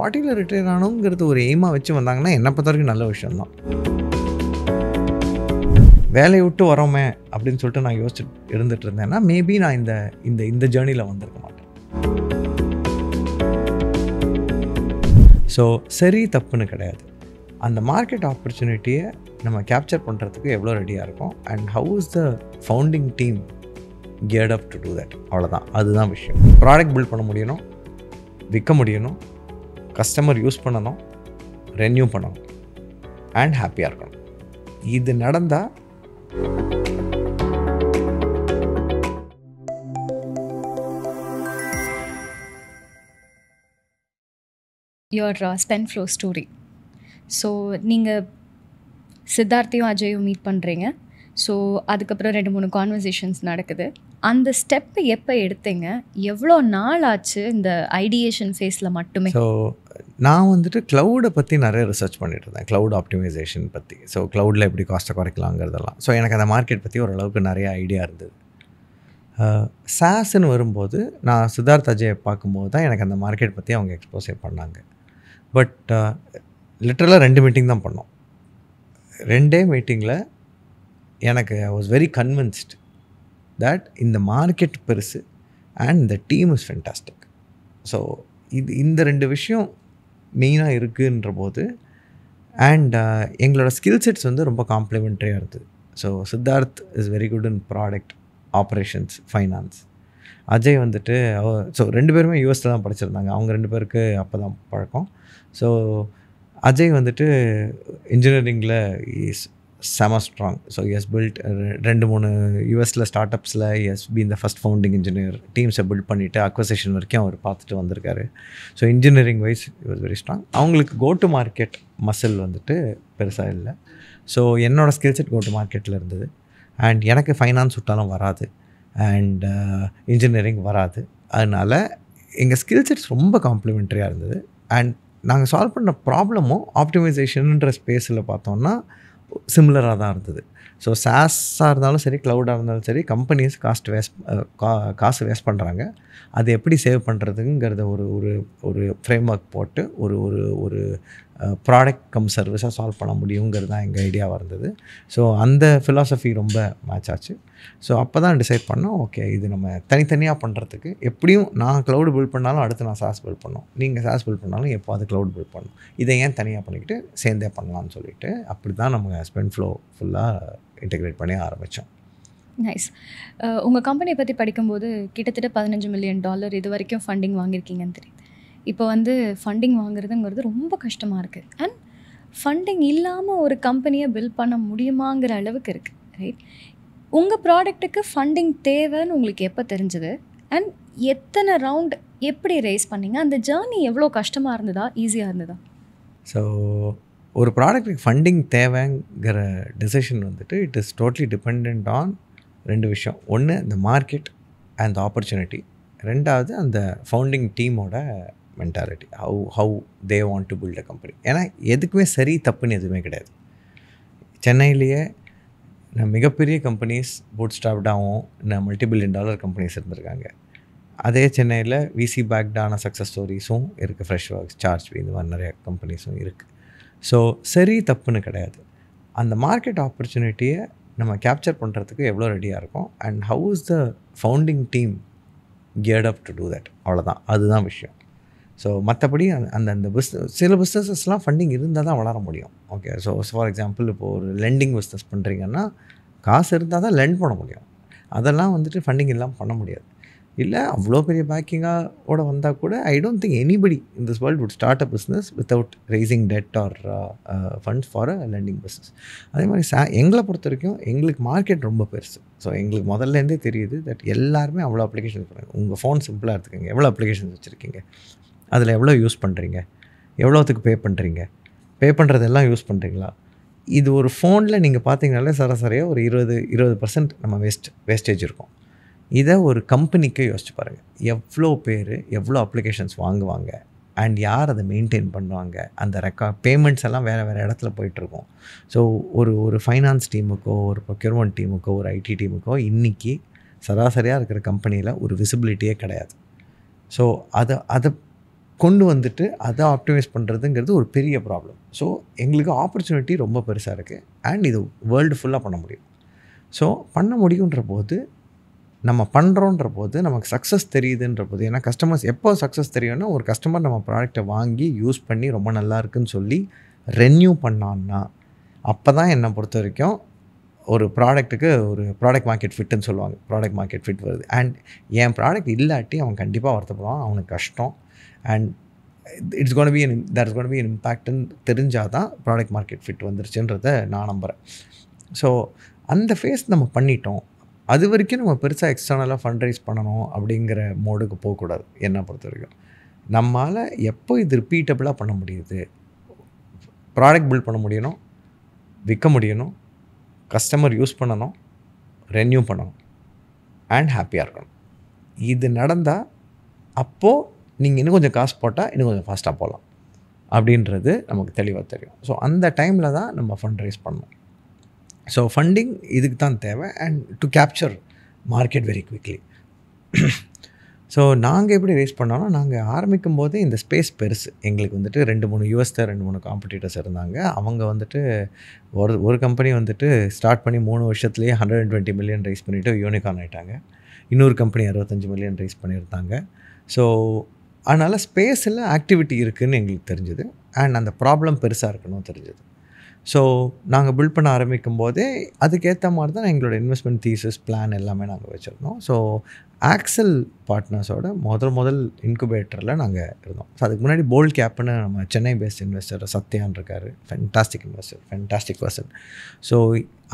40ல retire ஆகணுங்கிறது ஒரு எய்மாக வச்சு வந்தாங்கன்னா என்னை பொறுத்த வரைக்கும் நல்ல விஷயம்தான். வேலையை விட்டு வரோமே அப்படின்னு சொல்லிட்டு நான் யோசிச்சுட்டு இருந்துட்டு இருந்தேன்னா மேபி நான் இந்த இந்த இந்த ஜேர்னியில் வந்திருக்க மாட்டேன். ஸோ சரி தப்புன்னு கிடையாது. அந்த மார்க்கெட் ஆப்பர்ச்சுனிட்டியை நம்ம கேப்சர் பண்ணுறதுக்கு எவ்வளோ ரெடியாக இருக்கும் and how is the founding team geared up to do that. அவ்வளோதான், அதுதான் விஷயம். ப்ராடக்ட் பில்ட் பண்ண முடியணும், விற்க முடியணும், கஸ்டமர் யூஸ் பண்ணணும், ரெனியூ பண்ணணும் அண்ட் ஹாப்பியாக இருக்கணும். இது நடந்தால் your spend flow story. So நீங்கள் சித்தார்த்தையும் அஜயும் மீட் பண்ணுறீங்க. ஸோ அதுக்கப்புறம் 2-3 கான்வர்சேஷன்ஸ் நடக்குது. அந்த ஸ்டெப்பு எப்போ எடுத்தீங்க? எவ்வளோ நாள் ஆச்சு இந்த ஐடியேஷன் ஃபேஸில் மட்டுமே? ஸோ நான் வந்துட்டு க்ளவுடை பற்றி நிறைய ரிசர்ச் பண்ணிட்டு இருந்தேன், க்ளவுட் ஆப்டிமைசேஷன் பற்றி. ஸோ க்ளவுடில் எப்படி காஸ்ட்டை குறைக்கலாங்கிறதெல்லாம். ஸோ எனக்கு அந்த மார்க்கெட் பற்றி ஓரளவுக்கு நிறைய ஐடியா இருந்தது. சாஸ்ன்னு வரும்போது நான் சித்தார்த் அஜயை பார்க்கும்போது தான் எனக்கு அந்த மார்க்கெட் பற்றி அவங்க எக்ஸ்போஸே பண்ணாங்க. பட் லிட்டரலாக 2 மீட்டிங் தான் பண்ணோம். 2 மீட்டிங்கில் எனக்கு I was very convinced that இந்த மார்க்கெட் பெருசு அண்ட் இந்த டீம் இஸ் ஃபென்டாஸ்டிக். ஸோ இந்த 2 விஷயம் மெயினாக இருக்குன்ற போது அண்ட் எங்களோட ஸ்கில் செட்ஸ் வந்து ரொம்ப காம்ப்ளிமெண்ட்ரியாக இருந்தது. So Siddharth is very good in product, operations, finance. Ajay வந்துட்டு ஸோ 2 பேருமே யூஎஸில் தான் படிச்சிருந்தாங்க. அவங்க 2 பேருக்கு அப்போ தான் பழக்கம். ஸோ அஜய் வந்துட்டு இன்ஜினியரிங்கில் இஸ் செம ஸ்ட்ராங். ஸோ எஸ் பில்ட் 2-3 யூஎஸில் ஸ்டார்ட் அப்ஸில் எஸ் பி இந்த ஃபஸ்ட் ஃபவுண்டிங் இன்ஜினியர். டீம்ஸை பில்ட் பண்ணிவிட்டு அக்வசிஷன் வரைக்கும் அவர் பார்த்துட்டு வந்திருக்காரு. So engineering wise was very strong. அவங்களுக்கு கோ டு மார்க்கெட் மசில் வந்துட்டு பெருசாக இல்லை. ஸோ என்னோடய ஸ்கில் செட் கோ டு மார்க்கெட்டில் இருந்தது. அண்ட் எனக்கு ஃபைனான்ஸ் விட்டாலும் வராது அண்ட் இன்ஜினியரிங் வராது. அதனால் எங்கள் ஸ்கில் செட்ஸ் ரொம்ப காம்ப்ளிமெண்ட்ரியாக இருந்தது. அண்ட் நாங்கள் சால்வ் பண்ண ப்ராப்ளமும் ஆப்டிமைசேஷனுன்ற ஸ்பேஸில் பார்த்தோன்னா சிமிலராக தான் இருந்தது. ஸோ சாஸாக இருந்தாலும் சரி, க்ளவுடாக இருந்தாலும் சரி, கம்பெனிஸ் காசு வேஸ்ட் பண்ணுறாங்க. அது எப்படி சேவ் பண்ணுறதுங்கிறத ஒரு ஃப்ரேம் ஒர்க் போட்டு ஒரு ப்ராடக்ட் கம் சர்வீஸாக சால்வ் பண்ண முடியுங்கிறது தான் எங்கள் ஐடியாவாக இருந்தது. ஸோ அந்த ஃபிலாசபி ரொம்ப மேட்ச் ஆச்சு. ஸோ அப்போ தான் டிசைட் பண்ணோம், ஓகே இது நம்ம தனித்தனியாக பண்ணுறதுக்கு எப்படியும் நான் க்ளவுட் பில்ட் பண்ணாலும் அடுத்து நான் சாஸ் பில்ட் பண்ணோம், நீங்கள் சாஸ் பில்ட் பண்ணாலும் எப்போ அது க்ளவுட் பில்ட் பண்ணணும், இதை ஏன் தனியாக பண்ணிக்கிட்டு சேர்ந்தே பண்ணலான்னு சொல்லிட்டு அப்படி தான் நம்ம ஸ்பெண்ட் ஃப்ளோ ஃபுல்லாக இன்டெகிரேட் பண்ணி ஆரம்பித்தோம். நைஸ். உங்கள் கம்பெனியை பற்றி படிக்கும்போது கிட்டத்தட்ட $15 மில்லியன் இது வரைக்கும் ஃபண்டிங் வாங்கியிருக்கீங்கன்னு தெரியுது. இப்போ வந்து ஃபண்டிங் வாங்குறதுங்கிறது ரொம்ப கஷ்டமாக இருக்குது. அண்ட் ஃபண்டிங் இல்லாமல் ஒரு கம்பெனியை பில்ட் பண்ண முடியுமாங்கிற அளவுக்கு இருக்குது, ரைட்? உங்கள் ப்ராடக்ட்டுக்கு ஃபண்டிங் தேவைன்னு உங்களுக்கு எப்போ தெரிஞ்சது? அண்ட் எத்தனை ரவுண்ட் எப்படி ரேஸ் பண்ணிங்க? அந்த ஜேர்னி எவ்வளோ கஷ்டமாக இருந்ததா, ஈஸியாக இருந்ததா? ஸோ ஒரு ப்ராடக்ட்டுக்கு ஃபண்டிங் தேவைங்கிற டெசிஷன் வந்துட்டு it is totally depend on 2 விஷயம். ஒன்று இந்த மார்க்கெட் அண்ட் ஆப்பர்ச்சுனிட்டி, 2வது அந்த ஃபவுண்டிங் டீமோட mentality, how they want to build a company. ஏன்னா எதுக்குமே சரி தப்புன்னு எதுவுமே கிடையாது. சென்னையிலேயே மிகப்பெரிய கம்பெனிஸ் பூட் ஸ்டாப்டாகவும் $multi-billion கம்பெனிஸ் இருந்திருக்காங்க. அதே சென்னையில் விசி பேக்டான சக்ஸஸ் ஸ்டோரிஸும் இருக்குது. ஃப்ரெஷ் ஒர்க்ஸ், சார்ஜ் இந்த மாதிரி நிறைய கம்பெனிஸும் இருக்குது. ஸோ சரி தப்புன்னு கிடையாது. அந்த மார்க்கெட் ஆப்பர்ச்சுனிட்டியை நம்ம கேப்சர் பண்ணுறதுக்கு எவ்வளோ ரெடியாக இருக்கும் and how is the founding team geared up to do that. அவ்வளோதான், அதுதான் விஷயம். ஸோ மற்றபடி அந்த சில பிஸ்னஸஸ்லாம் ஃபண்டிங் இருந்தால் தான் வளர முடியும். ஓகே, ஸோ ஃபார் எக்ஸாம்பிள் இப்போது ஒரு லெண்டிங் பிஸ்னஸ் பண்ணுறீங்கன்னா காசு இருந்தால் தான் லெண்ட் பண்ண முடியும். அதெல்லாம் வந்துட்டு ஃபண்டிங் இல்லாமல் பண்ண முடியாது. இல்லை அவ்வளோ பெரிய பேக்கிங்கோட வந்தால் கூட I don't think anybody in this world would start a business without raising debt or funds for a lending business. அதே மாதிரி எங்களை பொறுத்த வரைக்கும் எங்களுக்கு மார்க்கெட் ரொம்ப பெருசு. ஸோ எங்களுக்கு முதல்லேருந்தே தெரியுது தட் எல்லாருமே அவ்வளோ அப்ளிகேஷன்ஸ் பண்ணுறாங்க. உங்கள் ஃபோன் சிம்பிளாக எடுத்துக்கோங்க, எவ்வளோ அப்ளிகேஷன்ஸ் வச்சுருக்கீங்க, அதில் எவ்வளோ யூஸ் பண்ணுறீங்க, எவ்வளோத்துக்கு பே பண்ணுறீங்க, பே பண்ணுறதெல்லாம் யூஸ் பண்ணுறீங்களா? இது ஒரு ஃபோனில் நீங்கள் பார்த்தீங்கனாலே சராசரியாக ஒரு 20% நம்ம வேஸ்டேஜ் இருக்கும். இதை ஒரு கம்பெனிக்கு யோசிச்சு பாருங்கள். எவ்வளோ பேர் எவ்வளோ அப்ளிகேஷன்ஸ் வாங்குவாங்க அண்ட் யார் அதை மெயின்டைன் பண்ணுவாங்க, அந்த பேமெண்ட்ஸ் எல்லாம் வேறு இடத்துல போயிட்டுருக்கோம். ஸோ ஒரு ஃபைனான்ஸ் டீமுக்கோ, ஒரு ப்ரொக்யூர்மெண்ட் டீமுக்கோ, ஒரு ஐடி டீமுக்கோ இன்றைக்கி சராசரியாக இருக்கிற கம்பெனியில் ஒரு விசிபிலிட்டியே கிடையாது. ஸோ அதை கொண்டு வந்துட்டு அதை ஆப்டிமைஸ் பண்ணுறதுங்கிறது ஒரு பெரிய ப்ராப்ளம். ஸோ எங்களுக்கு ஆப்பர்ச்சுனிட்டி ரொம்ப பெருசாக இருக்குது அண்ட் இது வேர்ல்டு ஃபுல்லாக பண்ண முடியும். ஸோ பண்ண முடியுன்ற போது நம்ம பண்ணுறோன்ற போது நமக்கு சக்ஸஸ் தெரியுதுன்ற போது, ஏன்னா கஸ்டமர்ஸ் எப்போ சக்ஸஸ் தெரியும்னா ஒரு கஸ்டமர் நம்ம ப்ராடக்டை வாங்கி யூஸ் பண்ணி ரொம்ப நல்லா இருக்குன்னு சொல்லி ரெனியூ பண்ணான்னா அப்போ தான் என்னை பொறுத்த வரைக்கும் ஒரு ப்ராடக்ட்டுக்கு ஒரு ப்ராடக்ட் மார்க்கெட் ஃபிட்டுன்னு சொல்லுவாங்க. ப்ராடக்ட் மார்க்கெட் ஃபிட் வருது. அண்ட் என் ப்ராடக்ட் இல்லாட்டி அவன் கண்டிப்பாக வருத்தப்படுவான், அவனுக்கு கஷ்டம். And it's gonna be that's gonna be an இம்பேக்ட்னு தெரிஞ்சால் தான் ப்ராடக்ட் மார்க்கெட் ஃபிட் வந்துருச்சுன்றதை நான் நம்புகிறேன். ஸோ அந்த ஃபேஸ் நம்ம பண்ணிட்டோம். அது வரைக்கும் நம்ம பெருசாக எக்ஸ்டர்னலாக ஃபண்ட் ரைஸ் பண்ணணும் அப்படிங்கிற மோடுக்கு போகக்கூடாது. என்னை பொறுத்த வரைக்கும் நம்மளால் எப்போ இது ரிப்பீட்டபிளாக பண்ண முடியுது, ப்ராடக்ட் பில்ட் பண்ண முடியணும், விற்க முடியணும், கஸ்டமர் யூஸ் பண்ணணும், ரெனியூ பண்ணணும் அண்ட் ஹாப்பியாக இருக்கணும். இது நடந்தால் அப்போது நீங்கள் இன்னும் கொஞ்சம் காசு போட்டால் இன்னும் கொஞ்சம் ஃபாஸ்ட்டாக போகலாம் அப்படின்றது நமக்கு தெளிவாக தெரியும். ஸோ அந்த டைமில் தான் நம்ம ஃபண்ட் ரைஸ் பண்ணணும். ஸோ ஃபண்டிங் இதுக்கு தான் தேவை and to capture market very quickly. So நாங்கள் எப்படி ரேஸ் பண்ணோன்னா, நாங்கள் ஆரம்பிக்கும் போதே இந்த ஸ்பேஸ் பெருசு. எங்களுக்கு வந்துட்டு 2-3 யூஎஸில் 2-3 காம்படிட்டர்ஸ் இருந்தாங்க. அவங்க வந்துட்டு ஒரு கம்பெனி வந்துட்டு ஸ்டார்ட் பண்ணி 3 வருஷத்துலேயே $120 மில்லியன் ரைஸ் பண்ணிவிட்டு யூனிகார்ன் ஆகிட்டாங்க. இன்னொரு கம்பெனி $65 மில்லியன் ரைஸ் பண்ணியிருந்தாங்க. ஸோ அதனால் ஸ்பேஸில் ஆக்டிவிட்டி இருக்குதுன்னு எங்களுக்கு தெரிஞ்சுது அண்ட் அந்த ப்ராப்ளம் பெருசாக இருக்கணும் தெரிஞ்சுது. ஸோ நாங்கள் பில்ட் பண்ண ஆரம்பிக்கும் போதே அதுக்கேற்ற மாதிரி தான் எங்களோட இன்வெஸ்ட்மெண்ட் தீசஸ் பிளான் எல்லாமே நாங்கள் வச்சுருந்தோம். ஸோ ஆக்சல் பார்ட்னர்ஸோட முதல் இன்குபேட்டரில் நாங்கள் இருந்தோம். ஸோ அதுக்கு முன்னாடி போல்ட் கேப்னு நம்ம சென்னை பேஸ்ட் இன்வெஸ்டர் சத்யான் இருக்கார். Fantastic investor, fantastic person. So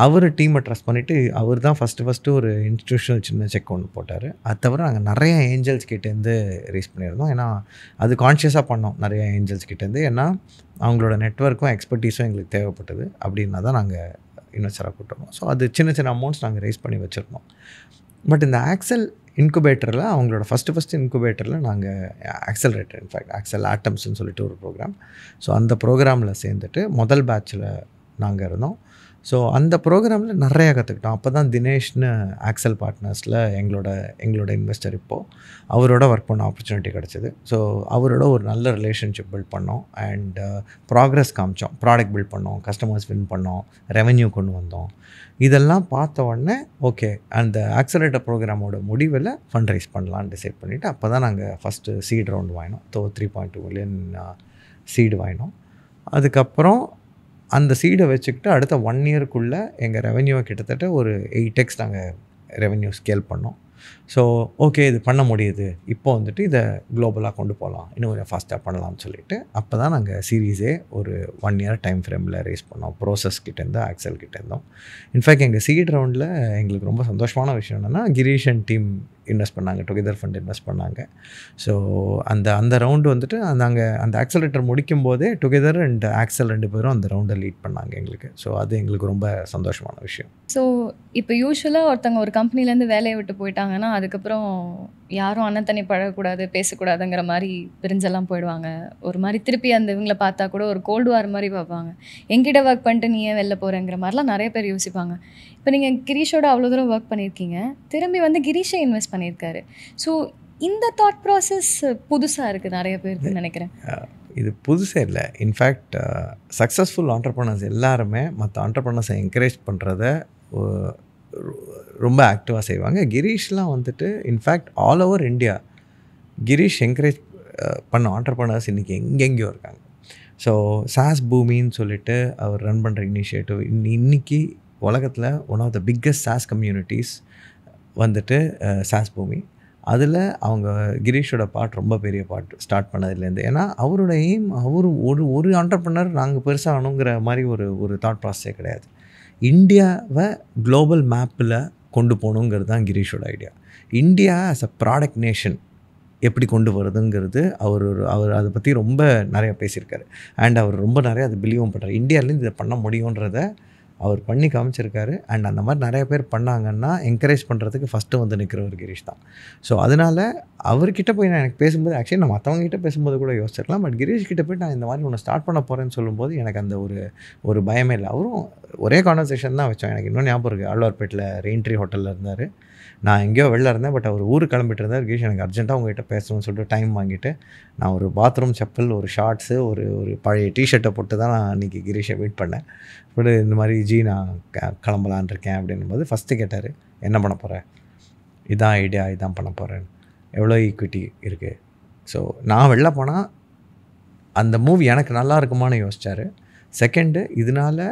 அவர் டீமை ட்ரஸ்ட் பண்ணிவிட்டு அவர் தான் ஃபஸ்ட்டு ஒரு இன்ஸ்டிடியூஷனல் சின்ன செக் ஒன்று போட்டார். அது தவிர நாங்கள் நிறைய ஏஞ்சல்ஸ் கிட்டேருந்து ரேஸ் பண்ணியிருந்தோம். ஏன்னா அது கான்ஷியஸாக பண்ணோம் நிறைய ஏஞ்சல்ஸ் கிட்டேருந்து. ஏன்னா அவங்களோட நெட்வொர்க்கும் எக்ஸ்பர்டீஸும் எங்களுக்கு தேவைப்பட்டது. அப்படின்னா தான் நாங்கள் இன்வெஸ்டராக கூப்பிட்டோம். ஸோ அது சின்ன அமௌண்ட்ஸ் நாங்கள் ரேஸ் பண்ணி வச்சுருந்தோம். பட் இந்த ஆக்சல் இன்குபேட்டரில் அவங்களோட ஃபஸ்ட்டு இன்குபேட்டரில் நாங்கள் ஆக்சலரேட்டர், இன்ஃபேக்ட் ஆக்சல் ஆட்டம்ஸ்ன்னு சொல்லிட்டு ஒரு ப்ரோக்ராம். ஸோ அந்த ப்ரோக்ராமில் சேர்ந்துட்டு முதல் பேட்சில் நாங்கள் இருந்தோம். ஸோ அந்த ப்ரோக்ராமில் நிறையா கற்றுக்கிட்டோம். அப்போ தான் தினேஷ்னு ஆக்சல் பார்ட்னர்ஸில் எங்களோட இன்வெஸ்டர் இப்போது அவரோட ஒர்க் பண்ண ஆப்பர்ச்சுனிட்டி கிடச்சிது. ஸோ அவரோட ஒரு நல்ல ரிலேஷன்ஷிப் பில்ட் பண்ணோம் அண்ட் ப்ராக்ரஸ் காமிச்சோம். ப்ராடக்ட் பில்ட் பண்ணோம், கஸ்டமர்ஸ் வின் பண்ணோம், ரெவென்யூ கொண்டு வந்தோம். இதெல்லாம் பார்த்த உடனே ஓகே, அந்த ஆக்சலரேட்டர் ப்ரோக்ராமோட முடிவில் ஃபண்ட் ரைஸ் பண்ணலான்னு டிசைட் பண்ணிவிட்டு அப்போ தான் நாங்கள் ஃபஸ்ட்டு சீட் ரவுண்ட் வாங்கினோம். 3.2 மில்லியன் சீடு வாங்கினோம். அதுக்கப்புறம் அந்த சீடை வச்சுக்கிட்டு அடுத்த 1 இயருக்குள்ளே எங்கள் ரெவென்யூவை கிட்டத்தட்ட ஒரு 8x நாங்கள் ரெவென்யூ ஸ்கேல் பண்ணோம். ஸோ ஓகே, இது பண்ண முடியுது, இப்போ வந்துட்டு இதை குளோபலாக கொண்டு போகலாம், இன்னும் கொஞ்சம் ஃபாஸ்ட்டாக பண்ணலாம்னு சொல்லிட்டு அப்போ தான் நாங்கள் சீரீஸே ஒரு 1 இயர் டைம் ஃப்ரேமில் ரேஸ் பண்ணோம். ப்ரோசஸ் கிட்டேருந்து ஆக்சல் கிட்டேருந்தோம். இன்ஃபேக்ட் எங்கள் சீட் ரவுண்டில் எங்களுக்கு ரொம்ப சந்தோஷமான விஷயம் என்னென்னா, கிரீஷன் டீம் இன்வெஸ்ட் பண்ணாங்க, டுகெதர் ஃபண்ட் இன்வெஸ்ட் பண்ணாங்க. ஸோ அந்த ரவுண்டு வந்துட்டு நாங்கள் அந்த ஆக்சலரேட்டர் முடிக்கும் போதே டுகெதர் அண்ட் ஆக்சல் 2 பேரும் அந்த ரவுண்டை லீட் பண்ணாங்க எங்களுக்கு. ஸோ அது எங்களுக்கு ரொம்ப சந்தோஷமான விஷயம். ஸோ இப்போ யூஸ்வலாக ஒருத்தவங்க ஒரு கம்பெனிலேருந்து வேலையை விட்டு போயிட்டாங்கன்னா அதுக்கப்புறம் யாரும் அண்ணன் தண்ணி பழகக்கூடாது, பேசக்கூடாதுங்கிற மாதிரி பிரிஞ்செல்லாம் போயிடுவாங்க. ஒரு மாதிரி திருப்பி அந்த இவங்களை பார்த்தா கூட ஒரு கோல்டு வார் மாதிரி பார்ப்பாங்க. எங்கிட்ட ஒர்க் பண்ணிட்டு நீ ஏன் வெளில போகிறேங்கிற மாதிரிலாம் நிறைய பேர் யோசிப்பாங்க. இப்போ நீங்கள் கிரீஷோட அவ்வளோ தூரம் ஒர்க் பண்ணியிருக்கீங்க, திரும்பி வந்து கிரீஷை இன்வெஸ்ட் பண்ணியிருக்காரு. ஸோ இந்த தாட் ப்ராசஸ் புதுசாக இருக்குது நிறைய பேருக்கு நினைக்கிறேன். இது புதுசே இல்லை. இன்ஃபேக்ட் சக்ஸஸ்ஃபுல் ஆண்டர்ப்ரனர்ஸ் எல்லாருமே மற்ற ஆண்டர்ப்ரனர்ஸை என்கரேஜ் பண்ணுறத ரொம்ப ஆக்டிவாக செய்வாங்க. கிரீஷ்லாம் வந்துட்டு in fact all over India Girish encourage பண்ண ஆண்டர்ப்ரனர்ஸ் இன்றைக்கி எங்கெங்கேயோ இருக்காங்க. ஸோ சாஸ் பூமின்னு சொல்லிட்டு அவர் ரன் பண்ணுற இனிஷியேட்டிவ் இன்றைக்கி உலகத்தில் one of the biggest SaaS communities வந்துட்டு சாஸ் பூமி. அதில் அவங்க கிரீஷோட பார்ட் ரொம்ப பெரிய பார்ட் ஸ்டார்ட் பண்ணதுலேருந்து. ஏன்னா அவரோட எய்ம் ஒரு ஆண்டர்ப்ரனர் நாங்கள் பெருசாகணுங்கிற மாதிரி ஒரு தாட் ப்ராசஸே கிடையாது. இந்தியாவை குளோபல் மேப்பில் கொண்டு போகணுங்கிறது தான் கிரீஷோட idea. India as a product nation எப்படி கொண்டு வருதுங்கிறது அவர் அதை பற்றி ரொம்ப நிறையா பேசியிருக்காரு. அண்ட் அவர் ரொம்ப நிறையா அதை பிலீவும் பண்ணுறாரு. இந்தியாவிலேருந்து இதை பண்ண முடியுன்றதை அவர் பண்ணி காமிச்சிருக்காரு. அண்ட் அந்த மாதிரி நிறைய பேர் பண்ணாங்கன்னா என்கரேஜ் பண்ணுறதுக்கு ஃபஸ்ட்டு வந்து நிற்கிறவர் கிரீஷ் தான். ஸோ அதனால் அவர்கிட்ட போய் நான் எனக்கு பேசும்போது ஆக்சுவலி நான் மற்றவங்ககிட்ட பேசும்போது கூட யோசிச்சிருக்கலாம். பட் கிரீஷ் கிட்ட போய் நான் இந்த மாதிரி ஒன்று ஸ்டார்ட் பண்ண போகிறேன்னு சொல்லும்போது எனக்கு அந்த ஒரு பயமே இல்லை. அவரும் ஒரே கான்வர்சேஷன் தான் வச்சோம். எனக்கு இன்னும் ஞாபகம் இருக்குது, ஆழ்வார்பேட்டில் ரெயின்ட்ரி ஹோட்டலில் இருந்தார். நான் எங்கேயோ வெளில இருந்தேன், பட் அவர் ஊருக்கு கிளம்பிட்டு இருந்தார். கிரீஷ் எனக்கு அர்ஜென்ட்டாக உங்ககிட்ட பேசணும்னு சொல்லிட்டு டைம் வாங்கிட்டு, நான் ஒரு பாத்ரூம் செப்பல், ஒரு ஷார்ட்ஸு, ஒரு பழைய டிஷர்ட்டை போட்டு தான் நான் அன்றைக்கி கிரீஷை மீட் பண்ணேன். பட் இந்த மாதிரி நான் கிளம்பலான் இருக்கேன் அப்படின்னும்போது ஃபஸ்ட்டு கேட்டார், என்ன பண்ண போகிறேன், இதான் ஐடியா, இதான் பண்ண போகிறேன், எவ்வளோ ஈக்விட்டி இருக்குது. ஸோ நான் வெளில போனால் அந்த மூவி எனக்கு நல்லா இருக்குமான்னு யோசித்தார். செகண்டு, இதனால்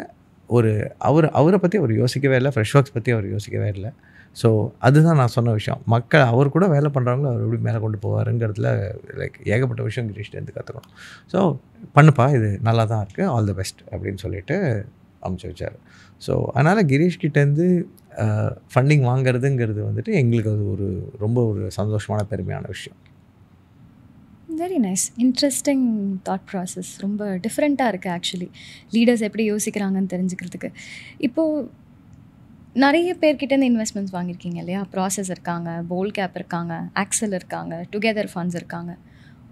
அவரை பற்றி அவர் யோசிக்கவே இல்லை, ஃப்ரெஷ் ஒர்க்ஸ் பற்றி அவர் யோசிக்கவே இல்லை. ஸோ அதுதான் நான் சொன்ன விஷயம். மக்கள் அவர் கூட வேலை பண்ணுறவங்கள அவர் எப்படி மேலே கொண்டு போவாருங்கிறதுல லைக் ஏகப்பட்ட விஷயம் கிரீஷ்டேருந்து கற்றுக்கணும். ஸோ பண்ணுப்பா, இது நல்லா தான் இருக்குது, ஆல் தி பெஸ்ட் அப்படின்னு சொல்லிட்டு அமுச்சு வச்சார். ஸோ அதனால் கிரீஷ்கிட்டேருந்து ஃபண்டிங் வாங்கிறதுங்கிறது வந்துட்டு எங்களுக்கு அது ரொம்ப ஒரு சந்தோஷமான பெருமையான விஷயம். Very nice. Interesting thought process. ரொம்ப டிஃப்ரெண்ட்டாக இருக்குது ஆக்சுவலி, லீடர்ஸ் எப்படி யோசிக்கிறாங்கன்னு தெரிஞ்சுக்கிறதுக்கு. இப்போது நிறைய பேர்கிட்டேருந்து இன்வெஸ்ட்மெண்ட்ஸ் வாங்கியிருக்கீங்க இல்லையா? ப்ராசஸ் இருக்காங்க, போல் கேப் இருக்காங்க, ஆக்சல் இருக்காங்க, டுகெதர் ஃபண்ட்ஸ் இருக்காங்க.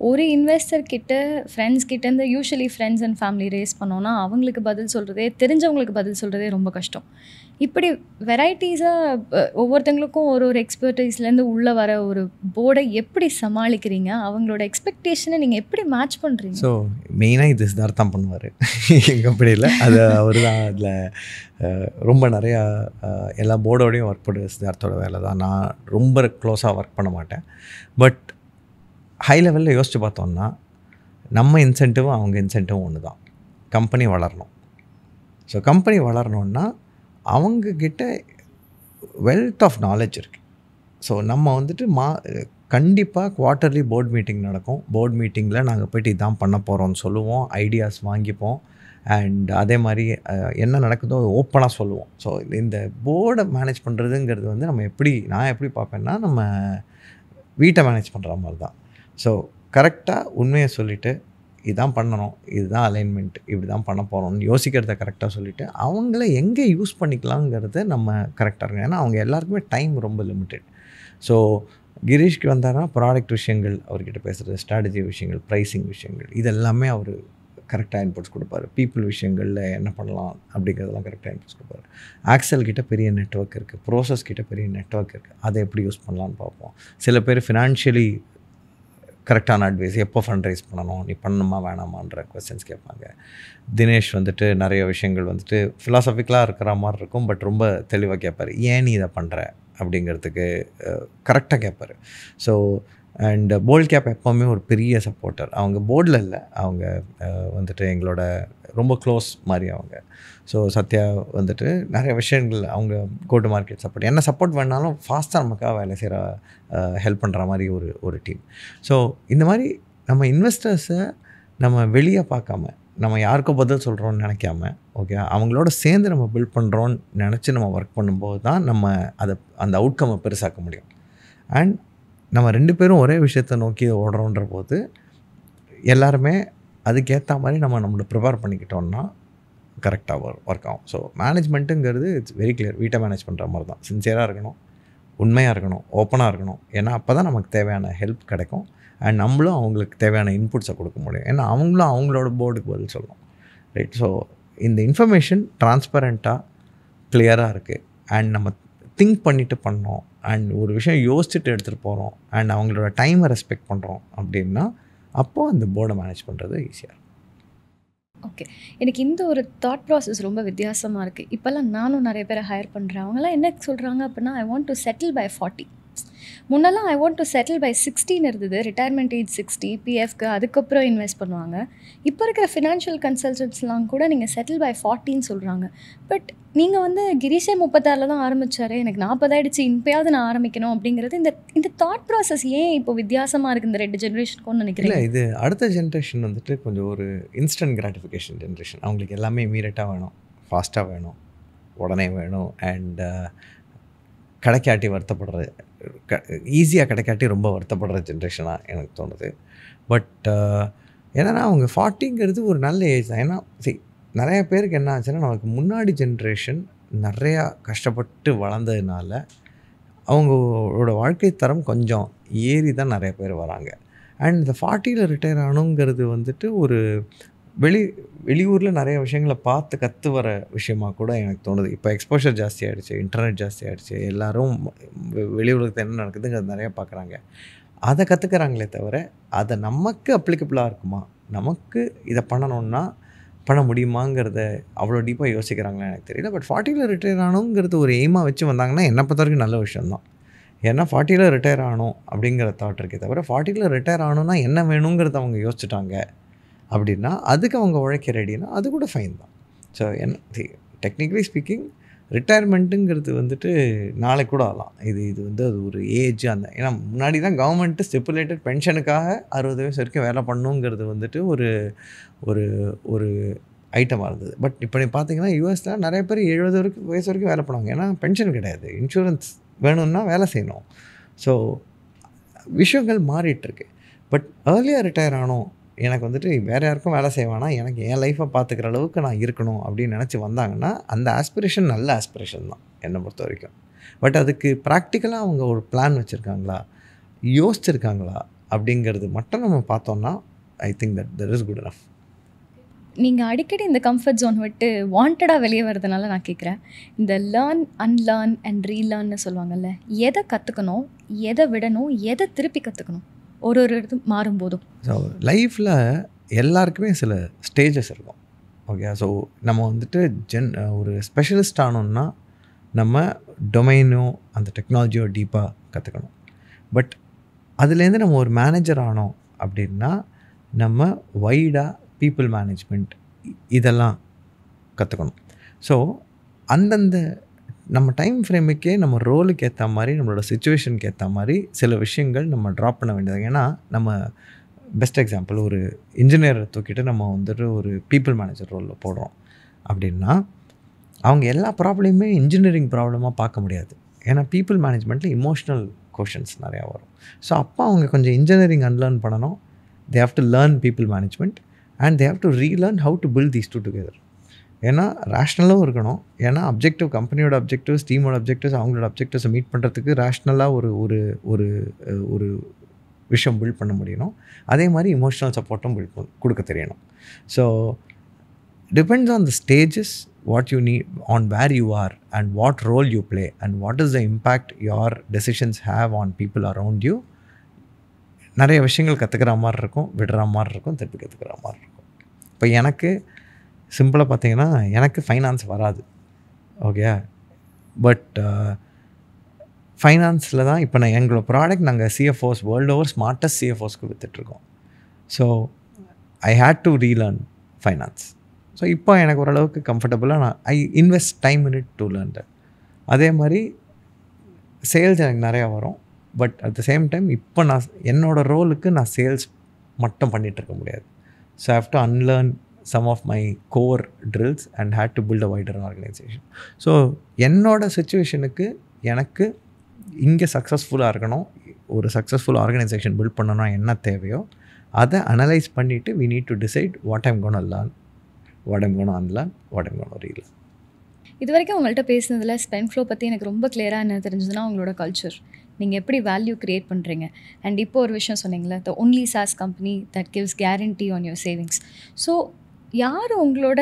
ஒரு இன்வெஸ்டர்கிட்ட ஃப்ரெண்ட்ஸ் கிட்டேருந்து usually friends and family race பண்ணோன்னா அவங்களுக்கு பதில் சொல்கிறதே, தெரிஞ்சவங்களுக்கு பதில் சொல்கிறதே ரொம்ப கஷ்டம். இப்படி வெரைட்டிஸாக ஒவ்வொருத்தங்களுக்கும் ஒரு எக்ஸ்பர்டைஸ்லேருந்து உள்ளே வர ஒரு போர்டை எப்படி சமாளிக்கிறீங்க? அவங்களோட எக்ஸ்பெக்டேஷனை நீங்கள் எப்படி மேட்ச் பண்ணுறீங்க? ஸோ மெயினாக இது சித்தார்த் தான் பண்ணுவார், எங்கே அப்படி இல்லை. அது அவர் தான் அதில் ரொம்ப நிறையா எல்லா போர்டோடையும் ஒர்க் பண்ணுற சித்தார்த்தோட வேலை தான். நான் ரொம்ப க்ளோஸாக ஒர்க் பண்ண மாட்டேன். பட் ஹை லெவலில் யோசித்து பார்த்தோம்னா நம்ம இன்சென்டிவும் அவங்க இன்சென்டிவும் ஒன்று தான். கம்பெனி வளரணும். ஸோ கம்பெனி வளரணுன்னா அவங்கக்கிட்ட வெல்த் ஆஃப் நாலேஜ் இருக்குது. ஸோ நம்ம வந்துட்டு கண்டிப்பாக குவார்ட்டர்லி போர்ட் மீட்டிங் நடக்கும். போர்ட் மீட்டிங்கில் நாங்கள் போய்ட்டு இதான் பண்ண போகிறோம்னு சொல்லுவோம், ஐடியாஸ் வாங்கிப்போம். அண்ட் அதே மாதிரி என்ன நடக்குதோ ஓப்பனாக சொல்லுவோம். ஸோ இந்த போர்டை மேனேஜ் பண்ணுறதுங்கிறது வந்து நான் எப்படி பார்ப்பேன்னா, நம்ம வீட்டை மேனேஜ் பண்ணுற மாதிரி தான். ஸோ கரெக்டாக உண்மையை சொல்லிவிட்டு இதுதான் பண்ணணும், இதுதான் அலைன்மெண்ட், இப்படி தான் பண்ண போகிறோம்னு யோசிக்கிறத கரெக்டாக சொல்லிவிட்டு அவங்கள எங்கே யூஸ் பண்ணிக்கலாங்கிறத நம்ம கரெக்டாக இருக்கணும். ஏன்னா அவங்க எல்லாருக்குமே டைம் ரொம்ப லிமிட்டெட். ஸோ கிரீஷ்க்கு வந்தார்னா ப்ராடக்ட் விஷயங்கள் அவர்கிட்ட பேசுகிறது, ஸ்ட்ராட்டஜி விஷயங்கள், ப்ரைஸிங் விஷயங்கள், இதெல்லாமே அவர் கரெக்டாக இன்புட்ஸ் கொடுப்பாரு. பீப்புள் விஷயங்களில் என்ன பண்ணலாம் அப்படிங்கிறதெல்லாம் கரெக்டாக இன்புட்ஸ் கொடுப்பாரு. ஆக்சல் கிட்ட பெரிய நெட்வொர்க் இருக்குது, ப்ரோசஸ் கிட்ட பெரிய நெட்வொர்க் இருக்குது, அதை எப்படி யூஸ் பண்ணலான்னு பார்ப்போம். சில பேர் ஃபினான்ஷியலி கரெக்டான அட்வைஸ், எப்போ ஃபண்ட் ரைஸ் பண்ணணும், நீ பண்ணணுமா வேணாமான்ற கொஸ்டின்ஸ் கேட்பாங்க. தினேஷ் வந்துட்டு நிறைய விஷயங்கள் வந்துட்டு ஃபிலாசபிக்கலாக இருக்கிற மாதிரி இருக்கும், பட் ரொம்ப தெளிவாக கேட்பார், ஏன் நீ இதை பண்ணுற அப்படிங்கிறதுக்கு கரெக்டாக கேட்பார். ஸோ அண்ட் போல்ட் கேப் எப்போவுமே ஒரு பெரிய சப்போர்ட்டர். அவங்க போர்டில் இல்லை, அவங்க வந்துட்டு எங்களோட ரொம்ப க்ளோஸ் மாதிரி அவங்க. ஸோ சத்யா வந்துட்டு நிறைய விஷயங்கள் அவங்க கோ டு மார்க்கெட் சப்போர்ட், என்ன சப்போர்ட் வேணாலும் ஃபாஸ்ட்டாக நமக்காக வேலை செய்கிற ஹெல்ப் பண்ணுற மாதிரி ஒரு டீம். ஸோ இந்த மாதிரி நம்ம இன்வெஸ்டர்ஸை நம்ம வெளியே பார்க்காம, நம்ம யாருக்கோ பதில் சொல்கிறோன்னு நினைக்காம, ஓகே அவங்களோட சேர்ந்து நம்ம பில்ட் பண்ணுறோன்னு நினச்சி நம்ம ஒர்க் பண்ணும்போது தான் நம்ம அந்த அவுட்கம்மை பெருசாக்க முடியும். அண்ட் நம்ம 2 பேரும் ஒரே விஷயத்தை நோக்கி ஓடுறோன்ற போது எல்லாருமே அதுக்கேற்ற மாதிரி நம்மளை ப்ரிப்பேர் பண்ணிக்கிட்டோம்னா கரெக்டாக ஒர்க் ஆகும். ஸோ மேனேஜ்மெண்ட்டுங்கிறது இட்ஸ் வெரி கிளியர். வீட்டை மேனேஜ் பண்ணுற மாதிரி தான். சின்சியராக இருக்கணும், உண்மையாக இருக்கணும், ஓப்பனாக இருக்கணும். ஏன்னா அப்போ தான் நமக்கு தேவையான ஹெல்ப் கிடைக்கும். அண்ட் நம்மளும் அவங்களுக்கு தேவையான இன்புட்ஸை கொடுக்க முடியும். ஏன்னா அவங்களும் அவங்களோட போர்டுக்கு பதில் சொல்லணும், ரைட்? ஸோ இந்த இன்ஃபர்மேஷன் டிரான்ஸ்பரண்ட்டாக கிளியராக இருக்குது. அண்ட் நம்ம திங்க் பண்ணிவிட்டு பண்ணோம், அண்ட் ஒரு விஷயம் யோசிச்சுட்டு எடுத்துகிட்டு போகிறோம், அண்ட் அவங்களோட டைமை ரெஸ்பெக்ட் பண்ணுறோம் அப்படின்னா அப்போது அந்த போர்டை மேனேஜ் பண்ணுறது ஈஸியாக. ஓகே, எனக்கு இந்த ஒரு தாட் ப்ராசஸ் ரொம்ப வித்தியாசமாக இருக்குது. இப்போல்லாம் நானும் நிறைய பேரை ஹையர் பண்ணுறேன். அவங்களாம் என்ன சொல்கிறாங்க அப்படின்னா, I want to settle by 40. முன்னெல்லாம் I want to settle by 16 இருந்தது. ரிட்டையர்மெண்ட் ஏஜ் 60, பிஎஃப்க்கு அதுக்கப்புறம் இன்வெஸ்ட் பண்ணுவாங்க. இப்போ இருக்கிற ஃபினான்ஷியல் கன்சல்டன்ட்ஸ்லாம் கூட நீங்கள் செட்டில் பை 40ன்னு சொல்கிறாங்க. பட் நீங்கள் வந்து கிரீஷே 36 தான் ஆரம்பித்தார், எனக்கு 40 ஆகிடுச்சு, இப்போயாவது நான் ஆரம்பிக்கணும் அப்படிங்கிறது இந்த தாட் ப்ராசஸ் ஏன் இப்போ வித்தியாசமாக இருக்குது இந்த 2 ஜென்ரேஷனுக்கும் நினைக்கிறேன்? இல்லை, இது அடுத்த ஜென்ரேஷன் வந்துட்டு கொஞ்சம் ஒரு இன்ஸ்டன்ட் கிராட்டிஃபிகேஷன் ஜென்ரேஷன். அவங்களுக்கு எல்லாமே இமீடியட்டாக வேணும், ஃபாஸ்ட்டாக வேணும், உடனே வேணும். அண்ட் கிடைக்காட்டி வருத்தப்படுற, ஈஸியாக கிடைக்காட்டி ரொம்ப வருத்தப்படுற ஜென்ரேஷனாக எனக்கு தோணுது. பட் என்னென்னா அவங்க 40ங்கிறது ஒரு நல்ல ஏஜ் தான். ஏன்னா நிறைய பேருக்கு என்ன ஆச்சுன்னா, நமக்கு முன்னாடி ஜென்ரேஷன் நிறையா கஷ்டப்பட்டு வளர்ந்ததுனால அவங்களோட வாழ்க்கை தரம் கொஞ்சம் ஏறி தான் நிறைய பேர் வராங்க. அண்ட் இந்த 40ல் ரிட்டையர் ஆகணுங்கிறது வந்துட்டு வெளியூரில் நிறைய விஷயங்களை பார்த்து கற்று வர விஷயமா கூட எனக்கு தோணுது. இப்போ எக்ஸ்போஷர் ஜாஸ்தி ஆகிடுச்சு, இன்டர்நெட் ஜாஸ்தி ஆகிடுச்சு, எல்லோரும் வெளி உலகத்தில் என்ன நடக்குதுங்கிறது நிறையா பார்க்குறாங்க. அதை கற்றுக்கிறாங்களே தவிர அதை நமக்கு அப்ளிகபிளாக இருக்குமா, நமக்கு இதை பண்ணணுன்னா பண்ண முடியுமாங்கிறத அவ்வளோ டீப்பாக யோசிக்கிறாங்களா எனக்கு தெரியல. பட் 40ல் ரிட்டையர் ஆகணுங்கிறது ஒரு எய்மாக வச்சு வந்தாங்கன்னா என்னை பொறுத்த வரைக்கும் நல்ல விஷயந்தான். ஏன்னா 40ல் ரிட்டையர் ஆகணும் அப்படிங்கிற தாட் இருக்கே தவிர 40ல் ரிட்டையர் ஆகணுன்னா என்ன வேணுங்கிறத அவங்க யோசிச்சுட்டாங்க அப்படின்னா அதுக்கு அவங்க உழைக்க ரெடினா அது கூட ஃபைன் தான். ஸோ டெக்னிக்கலி ஸ்பீக்கிங் ரிட்டையர்மெண்ட்டுங்கிறது வந்துட்டு நாளைக்கு கூட ஆகலாம். இது வந்து அது ஒரு ஏஜ் அந்த ஏன்னா முன்னாடி தான் கவர்மெண்ட்டு ஸ்டெப்புலேட்டட் பென்ஷனுக்காக 60 வயசு வரைக்கும் வேலை பண்ணணுங்கிறது வந்துட்டு ஒரு ஒரு ஒரு ஐட்டமாக இருந்தது. பட் இப்போ நீ பார்த்தீங்கன்னா யூஎஸில் நிறைய பேர் 70 வயசு வரைக்கும் வேலை பண்ணுவாங்க. ஏன்னா பென்ஷன் கிடையாது, இன்சூரன்ஸ் வேணும்னா வேலை செய்யணும். ஸோ விஷயங்கள் மாறிட்டுருக்கு. பட் ஏர்லியாக ரிட்டையர் ஆகணும், எனக்கு வந்துட்டு வேறு யாருக்கும் வேலை செய்வானா, எனக்கு என் லைஃப்பை பார்த்துக்கிற அளவுக்கு நான் இருக்கணும் அப்படின்னு நினச்சி வந்தாங்கன்னா அந்த ஆஸ்பிரேஷன் நல்ல ஆஸ்பிரேஷன் தான் என்னை பொறுத்த வரைக்கும். பட் அதுக்கு ப்ராக்டிக்கலாக அவங்க ஒரு பிளான் வச்சுருக்காங்களா, யோசிச்சிருக்காங்களா அப்படிங்கிறது மட்டும் நம்ம பார்த்தோம்னா I think that is good enough. நீங்கள் அடிக்கடி இந்த கம்ஃபர்ட் ஜோன் விட்டு வாண்டடாக வெளியே வரதுனால நான் கேட்குறேன், இந்த லேர்ன் அன்லேர்ன் அண்ட் ரீலேர்ன்னு சொல்லுவாங்கல்ல, எதை கற்றுக்கணும், எதை விடணும், எதை திருப்பி கற்றுக்கணும் ஒரு இது மாறும்போதும்? ஸோ லைஃப்பில் எல்லாருக்குமே சில ஸ்டேஜஸ் இருக்கும். ஓகே, ஸோ நம்ம வந்துட்டு ஒரு ஸ்பெஷலிஸ்ட் ஆனோம்னா நம்ம டொமைனோ அந்த டெக்னாலஜியோ டீப்பாக கற்றுக்கணும். பட் அதுலேருந்து நம்ம ஒரு மேனேஜர் ஆனோம் அப்படின்னா நம்ம வைடாக பீப்புள் மேனேஜ்மெண்ட் இதெல்லாம் கற்றுக்கணும். ஸோ அந்தந்த நம்ம டைம் ஃப்ரேமுக்கே நம்ம ரோலுக்கு ஏற்ற மாதிரி நம்மளோட சிச்சுவேஷனுக்கு ஏற்ற மாதிரி சில விஷயங்கள் நம்ம ட்ராப் பண்ண வேண்டியது. ஏன்னா நம்ம பெஸ்ட் எக்ஸாம்பிள் ஒரு இன்ஜினியரை தூக்கிட்டு நம்ம வந்துட்டு ஒரு பீப்புள் மேனேஜர் ரோலில் போடுறோம் அப்படின்னா அவங்க எல்லா ப்ராப்ளமுமே இன்ஜினியரிங் ப்ராப்ளமாக பார்க்க முடியாது. ஏன்னா பீப்புள் மேனேஜ்மெண்ட்டில் இமோஷ்னல் கொஷன்ஸ் நிறையா வரும். ஸோ அப்போ அவங்க கொஞ்சம் இன்ஜினியரிங் அன்லேர்ன் பண்ணணும். They have to learn people management and they have to relearn how to build these two together. ஏன்னா ரேஷ்னலாகவும் இருக்கணும். ஏன்னா அப்ஜெக்டிவ், கம்பெனியோட அப்ஜெக்டிவ்ஸ், டீமோட அப்ஜெக்டிவ்ஸ், அவங்களோட அப்ஜெக்டிவ்ஸை மீட் பண்ணுறதுக்கு ரேஷ்னலாக ஒரு ஒரு ஒரு ஒரு விஷயம் பில்ட் பண்ண முடியணும். அதே மாதிரி இமோஷனல் சப்போர்ட்டும் பில்ட் கொடுக்க தெரியணும். So depends on the stages what you need, on where you are and what role you play and what is the impact your decisions have on people around you. நிறைய விஷயங்கள் கற்றுக்கிற மாதிரி இருக்கும், விடுற மாதிரி இருக்கும், திருப்பி கற்றுக்கிற மாதிரி இருக்கும். இப்போ எனக்கு சிம்பிளாக பார்த்தீங்கன்னா எனக்கு ஃபைனான்ஸ் வராது. ஓகே, பட் ஃபைனான்ஸில் தான் இப்போ நான் எங்களோட ப்ராடக்ட் நாங்கள் சிஎஃப்ஓஸ் வேர்ல்டு ஓவர் ஸ்மார்ட்டஸ்ட் சிஎஃப்ஓஸ்க்கு விற்றுட்ருக்கோம். So I had to relearn finance. So இப்போ எனக்கு ஓரளவுக்கு கம்ஃபர்டபுளாக நான் I invest time in it to learn that. அதே மாதிரி சேல்ஸ் எனக்கு நிறையா வரும். But at the same time இப்போ நான் என்னோடய ரோலுக்கு நான் சேல்ஸ் மட்டும் பண்ணிகிட்ருக்க முடியாது. So I have to unlearn some of my core drills and had to build a wider organization. So என்னோட சிச்சுவேஷனுக்கு எனக்கு இங்கே சக்ஸஸ்ஃபுல்லாக இருக்கணும், ஒரு சக்ஸஸ்ஃபுல் ஆர்கனைசேஷன் பில்ட் பண்ணணும்னா என்ன தேவையோ அதை அனலைஸ் பண்ணிவிட்டு we need to decide what I'm going to learn, what I'm going to unlearn, what I'm going to relearn. இது வரைக்கும் உங்கள்கிட்ட பேசுனதில் ஸ்பெண்ட் ஃப்ளோ பற்றி எனக்கு ரொம்ப கிளியராக என்ன தெரிஞ்சதுன்னா உங்களோட கல்ச்சர், நீங்கள் எப்படி வேல்யூ க்ரியேட் பண்ணுறீங்க. அண்ட் இப்போ ஒரு விஷயம் சொன்னீங்களே, the only sauce company that gives guarantee on your savings. So யார் உங்களோட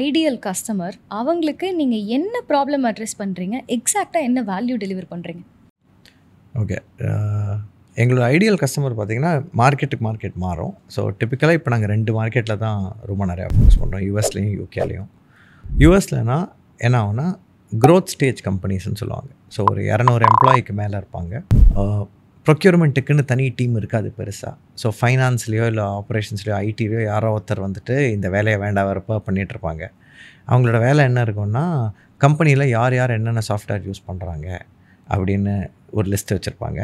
ஐடியல் கஸ்டமர், அவங்களுக்கு நீங்கள் என்ன ப்ராப்ளம் அட்ரெஸ் பண்ணுறீங்க, எக்ஸாக்டாக என்ன வேல்யூ டெலிவர் பண்ணுறீங்க? ஓகே, எங்களோட ஐடியல் கஸ்டமர் பார்த்திங்கன்னா மார்க்கெட்டுக்கு மார்க்கெட் மாறும். ஸோ டிப்பிக்கலாக இப்போ நாங்கள் 2 மார்க்கெட்டில் தான் ரொம்ப நிறையா ஃபோக்கஸ் பண்ணுறோம், யூஎஸ்லேயும் யூகேலையும். யூஎஸ்லனா என்ன ஆகுனா க்ரோத் ஸ்டேஜ் கம்பெனிஸ்ன்னு சொல்லுவாங்க. ஸோ ஒரு 200 எம்ப்ளாயிக்கு மேலே இருப்பாங்க. ப்ரொக்யூர்மெண்ட்டுக்குன்னு தனி டீம் இருக்காது பெருசாக. ஸோ ஃபைனான்ஸ்லேயோ இல்லை ஆப்ரேஷன்ஸ்லையோ ஐடிலையோ யாரோ ஒருத்தர் வந்துட்டு இந்த வேலையை வேண்டாம் வரப்போ பண்ணிகிட்ருப்பாங்க. அவங்களோட வேலை என்ன இருக்குன்னா கம்பெனியில் யார் யார் என்னென்ன சாஃப்ட்வேர் யூஸ் பண்ணுறாங்க அப்படின்னு ஒரு லிஸ்ட் வச்சுருப்பாங்க.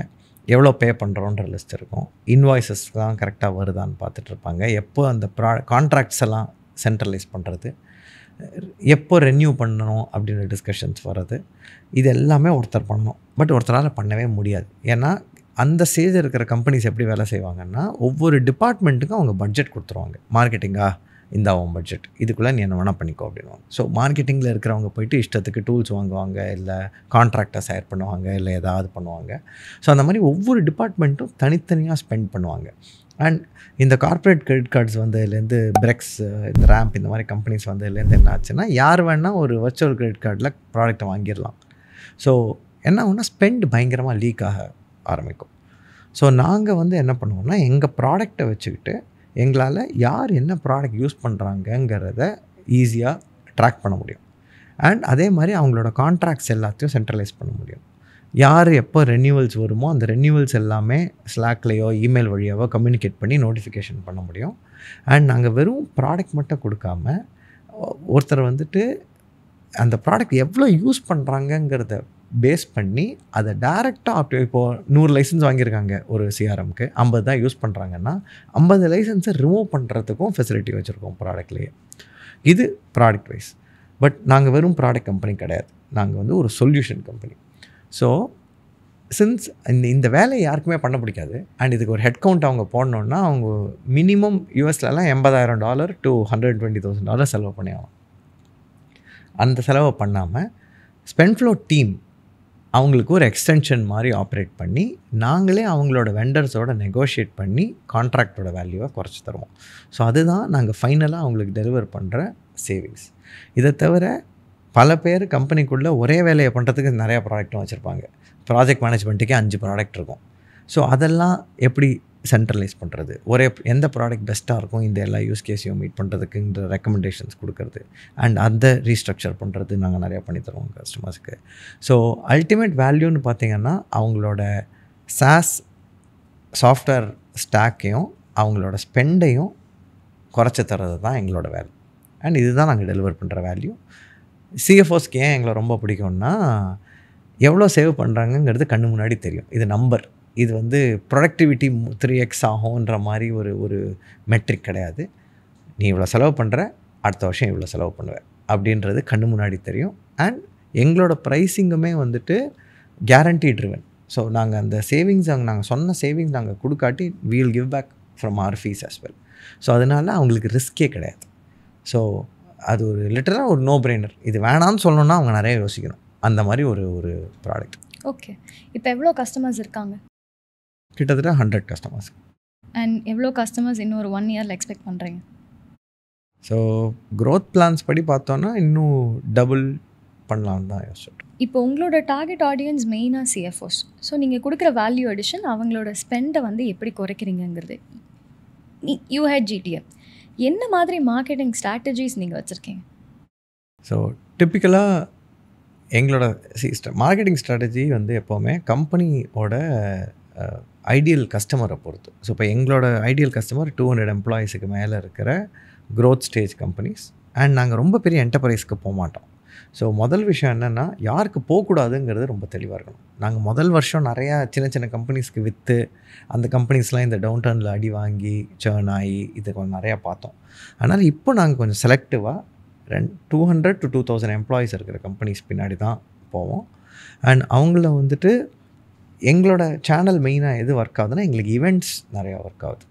எவ்வளோ பே பண்ணுறோன்ற லிஸ்ட் இருக்கும். இன்வாய்ஸஸ்லாம் கரெக்டாக வருதான்னு பார்த்துட்ருப்பாங்க. எப்போ அந்த கான்ட்ராக்ட்ஸ் எல்லாம் சென்ட்ரலைஸ் பண்ணுறது, எப்போ ரெனியூ பண்ணணும் அப்படின்ற டிஸ்கஷன்ஸ் வர்றது, இது எல்லாமே ஒருத்தர் பண்ணணும். பட் ஒருத்தரால் பண்ணவே முடியாது. ஏன்னா அந்த ஸ்டேஜ் இருக்கிற கம்பெனிஸ் எப்படி வேலை செய்வாங்கன்னா ஒவ்வொரு டிபார்ட்மெண்ட்டுக்கும் அவங்க பட்ஜெட் கொடுத்துருவாங்க. மார்க்கெட்டிங்கா, இந்த அவன் பட்ஜெட், இதுக்குள்ளே நீ என்ன வேணால் பண்ணிக்கோ அப்படின்வாங்க. ஸோ மார்க்கெட்டிங்கில் இருக்கிறவங்க போயிட்டு இஷ்டத்துக்கு டூல்ஸ் வாங்குவாங்க, இல்லை கான்ட்ராக்டர்ஸ் ஹையர் பண்ணுவாங்க, இல்லை ஏதாவது பண்ணுவாங்க. ஸோ அந்த மாதிரி ஒவ்வொரு டிபார்ட்மெண்ட்டும் தனித்தனியாக ஸ்பெண்ட் பண்ணுவாங்க. அண்ட் இந்த கார்ப்பரேட் கிரெடிட் கார்ட்ஸ் வந்ததுலேருந்து பிரெக்ஸ், இந்த ரேம்ப் இந்த மாதிரி கம்பெனிஸ் வந்ததுலேருந்து என்ன ஆச்சுன்னா, யார் வேணால் ஒரு வர்ச்சுவல் கிரெடிட் கார்டில் ப்ராடக்ட்டை வாங்கிடலாம். ஸோ என்ன ஆகும்னா ஸ்பெண்ட் பயங்கரமாக லீக் ஆக ஆரம்பிக்கும். ஸோ நாங்கள் வந்து என்ன பண்ணுவோம்னா, எங்கள் ப்ராடக்டை வச்சுக்கிட்டு எங்களால் யார் என்ன ப்ராடக்ட் யூஸ் பண்ணுறாங்கங்கிறத ஈஸியாக ட்ராக் பண்ண முடியும். அண்ட் அதே மாதிரி அவங்களோட கான்ட்ராக்ட்ஸ் எல்லாத்தையும் சென்ட்ரலைஸ் பண்ண முடியும். யார் எப்போ ரெனியூவல்ஸ் வருமோ அந்த ரெனியூவல்ஸ் எல்லாமே ஸ்லாக்லேயோ இமெயில் வழியாவோ கம்யூனிகேட் பண்ணி நோட்டிஃபிகேஷன் பண்ண முடியும். அண்ட் நாங்கள் வெறும் ப்ராடக்ட் மட்டும் கொடுக்காம, ஒருத்தர் வந்துட்டு அந்த ப்ராடக்ட் எவ்வளோ யூஸ் பண்ணுறாங்கங்கிறத பேஸ் பண்ணி அதை டேரெக்டாக இப்போது 100 லைசன்ஸ் வாங்கியிருக்காங்க ஒரு சிஆர்எம்க்கு, 50 தான் யூஸ் பண்ணுறாங்கன்னா 50 லைசன்ஸை ரிமூவ் பண்ணுறதுக்கும் ஃபெசிலிட்டி வச்சுருக்கோம் ப்ராடக்ட்லேயே. இது ப்ராடக்ட் வைஸ். பட் நாங்கள் வெறும் ப்ராடக்ட் கம்பெனி கிடையாது, நாங்கள் வந்து ஒரு சொல்யூஷன் கம்பெனி. ஸோ சின்ஸ் இந்த வேலையை யாருக்குமே பண்ண பிடிக்காது, அண்ட் இதுக்கு ஒரு ஹெட் கவுண்ட் அவங்க போடணுன்னா அவங்க மினிமம் யூஎஸ்லலாம் $80,000 to $120,000 செலவு பண்ணி ஆகும். அந்த செலவை பண்ணாமல் ஸ்பென்ஃப்ளோ டீம் அவங்களுக்கு ஒரு எக்ஸ்டென்ஷன் மாதிரி ஆப்ரேட் பண்ணி நாங்களே அவங்களோட வெண்டர்ஸோட நெகோஷியேட் பண்ணி கான்ட்ராக்டோட வேல்யூவை குறைச்சி தருவோம். ஸோ அதுதான் நாங்கள் ஃபைனலாக அவங்களுக்கு டெலிவர் பண்ணுற சேவிங்ஸ். இதை தவிர பல பேர் கம்பெனிக்குள்ளே ஒரே வேலையை பண்ணுறதுக்கு நிறையா ப்ராடக்ட்டும் வச்சுருப்பாங்க. ப்ராஜெக்ட் மேனேஜ்மெண்ட்டுக்கே 5 ப்ராடக்ட் இருக்கும். ஸோ அதெல்லாம் எப்படி சென்ட்ரலைஸ் பண்ணுறது, எந்த ப்ராடக்ட் பெஸ்ட்டாக இருக்கும் இந்த எல்லா யூஸ் கேஸையும் மீட் பண்ணுறதுக்குன்ற ரெக்கமெண்டேஷன்ஸ் கொடுக்கறது, அண்ட் அந்த ரீஸ்ட்ரக்சர் பண்ணுறது நாங்கள் நிறையா பண்ணித்தருவோம் கஸ்டமர்ஸுக்கு. ஸோ அல்டிமேட் வேல்யூன்னு பார்த்திங்கன்னா அவங்களோட சாஸ் சாஃப்ட்வேர் ஸ்டாக்கையும் அவங்களோட ஸ்பெண்டையும் குறைச்சி தர்றது தான் எங்களோட வேல்யூ. அண்ட் இதுதான் நாங்கள் டெலிவர் பண்ணுற வேல்யூ. சிஎஃப்ஓஸ்க்கு ஏன் எங்களை ரொம்ப பிடிக்கும்னா, எவ்வளோ சேவ் பண்ணுறாங்கங்கிறது கண்ணு முன்னாடி தெரியும். இது நம்பர், இது வந்து ப்ரொடக்டிவிட்டி 3x ஆகும்ன்ற மாதிரி ஒரு மெட்ரிக் கிடையாது. நீ இவ்வளோ செலவு பண்ணுற, அடுத்த வருஷம் இவ்வளோ செலவு பண்ணுவேன் அப்படின்றது கண்ணு முன்னாடி தெரியும். அண்ட் எங்களோட ப்ரைஸிங்குமே வந்துட்டு கேரண்டி ட்ரிவன். ஸோ நாங்கள் அந்த சேவிங்ஸ் நாங்கள் சொன்ன சேவிங்ஸ் நாங்கள் கொடுக்காட்டி we'll give back from our fees as well. So அதனால் அவங்களுக்கு ரிஸ்கே கிடையாது. ஸோ அது ஒரு லிட்டராக ஒரு நோ பிரெய்னர். இது வேணான்னு சொல்லணுன்னா அவங்க நிறைய யோசிக்கணும். அந்த மாதிரி ஒரு ப்ராடக்ட். ஓகே, இப்போ எவ்வளோ கஸ்டமர்ஸ் இருக்காங்க? கிட்டத்தட்ட 100 கஸ்டமர்ஸ். அண்ட் எவ்வளோ கஸ்டமர்ஸ் இன்னும் ஒரு 1 இயரில் எக்ஸ்பெக்ட் பண்ணுறீங்க? ஸோ க்ரோத் பிளான்ஸ் படி பார்த்தோன்னா இன்னும் டபுள் பண்ணலான்னு தான் யோசிச்சுட்டு. இப்போ உங்களோட டார்கெட் ஆடியன்ஸ் மெயினாக சிஎஃப்ஓஸ். ஸோ நீங்கள் கொடுக்குற வேல்யூ அடிஷன் அவங்களோட ஸ்பெண்டை வந்து எப்படி குறைக்கிறீங்கிறது. யூ ஹேட் ஜிடிஎம், என்ன மாதிரி மார்க்கெட்டிங் ஸ்ட்ராட்டஜிஸ் நீங்கள் வச்சுருக்கீங்க? ஸோ டிப்பிக்கலாக எங்களோட மார்க்கெட்டிங் ஸ்ட்ராட்டஜி வந்து எப்போவுமே கம்பெனியோட ஐடியல் கஸ்டமரை பொறுத்து. ஸோ இப்போ எங்களோட ஐடியல் கஸ்டமர் 200 எம்ப்ளாயீஸுக்கு மேலே இருக்கிற க்ரோத் ஸ்டேஜ் கம்பெனிஸ். அண்ட் நாங்கள் ரொம்ப பெரிய என்டர்பிரைஸ்க்கு போக மாட்டோம். ஸோ முதல் விஷயம் என்னென்னா, யாருக்கு போகக்கூடாதுங்கிறது ரொம்ப தெளிவாக இருக்கணும். நாங்கள் முதல் வருஷம் நிறையா சின்ன கம்பெனிஸ்க்கு விற்று அந்த கம்பெனிஸ்லாம் இந்த டவுன் டர்னில் அடி வாங்கி சேர்ன் ஆகி இது கொஞ்சம் நிறையா பார்த்தோம். அதனால் இப்போ நாங்கள் கொஞ்சம் செலக்டிவாக 200 to 2000 எம்ப்ளாயீஸ் இருக்கிற கம்பெனிஸ் பின்னாடி தான் போவோம். அண்ட் அவங்கள வந்துட்டு எங்களோட சேனல் மெயினாக எது ஒர்க் ஆகுதுன்னா, எங்களுக்கு ஈவெண்ட்ஸ் நிறையா ஒர்க் ஆகுது.